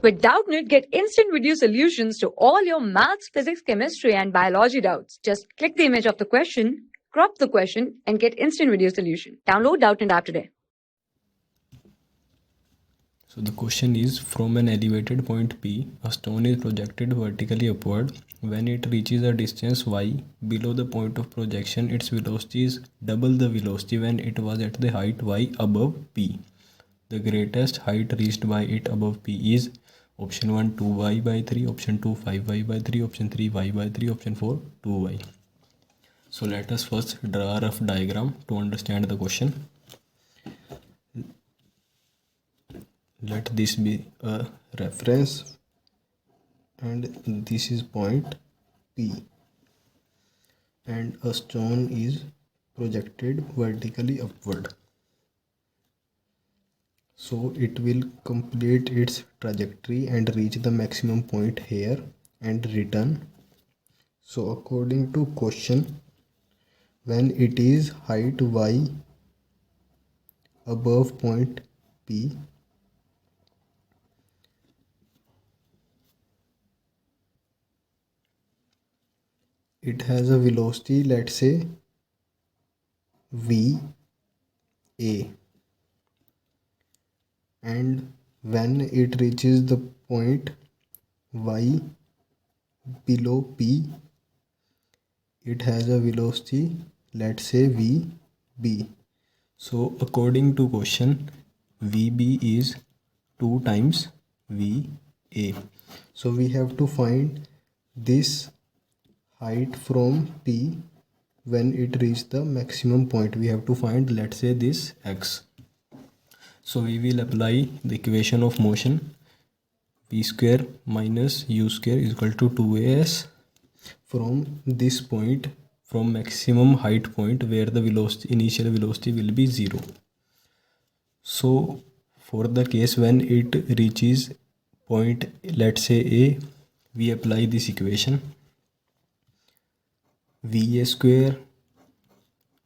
With Doubtnut, get instant video solutions to all your maths, physics, chemistry, and biology doubts. Just click the image of the question, crop the question, and get instant video solution. Download Doubtnut app today. So the question is, from an elevated point P, a stone is projected vertically upward. When it reaches a distance y below the point of projection, its velocity is double the velocity when it was at the height y above P. The greatest height reached by it above P is option 1 2y by 3, option 2 5y by 3, option 3 y by 3, option 4 2y. So let us first draw a rough diagram to understand the question. Let this be a reference and this is point P, and a stone is projected vertically upward. So it will complete its trajectory and reach the maximum point here and return. So according to question, when it is height y above point P, it has a velocity, let's say v a, and when it reaches the point y below P, it has a velocity, let's say vb. So according to question, vb is 2 times va. So we have to find this height from P when it reaches the maximum point. We have to find, let's say, this x. So we will apply the equation of motion, v square minus u square is equal to 2as from this point, from maximum height point where the velocity, initial velocity will be 0. So for the case when it reaches point, let's say A, we apply this equation, va square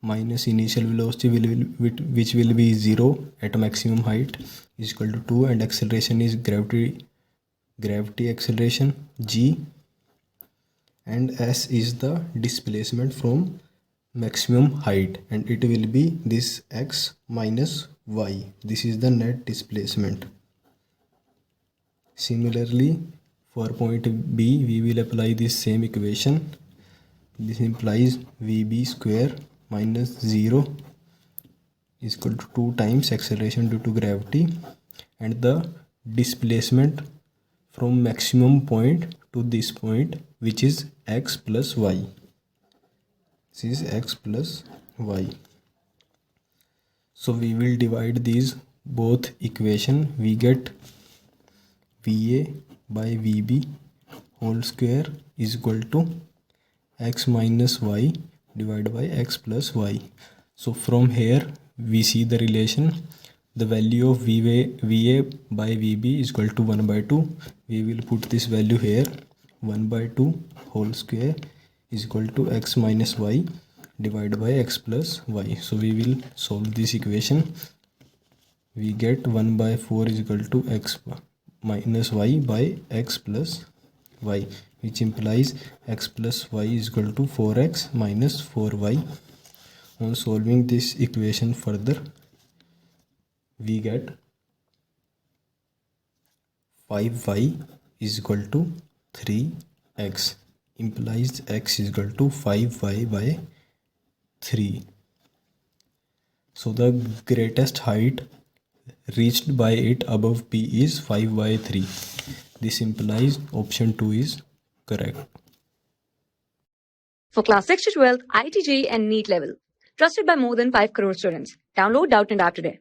minus initial velocity which will be 0 at maximum height is equal to 2, and acceleration is gravity acceleration g, and s is the displacement from maximum height, and it will be this x minus y. This is the net displacement. Similarly, for point B, we will apply this same equation. This implies vb square minus 0 is equal to 2 times acceleration due to gravity, and the displacement from maximum point to this point, which is x plus y. This is x plus y. So we will divide these both equation. We get va by vb whole square is equal to x minus y divided by x plus y. So from here we see the relation. The value of va by vb is equal to 1 by 2. We will put this value here. 1 by 2 whole square is equal to x minus y divided by x plus y. So we will solve this equation. We get 1 by 4 is equal to x minus y by x plus y, which implies x plus y is equal to 4x minus 4y. On solving this equation further, we get 5y is equal to 3x, implies x is equal to 5y by 3. So the greatest height reached by it above P is 5 by 3. This implies option 2 is correct. For class 6 to 12, IIT JEE and NEET level. Trusted by more than 5 crore students. Download Doubtnut app today.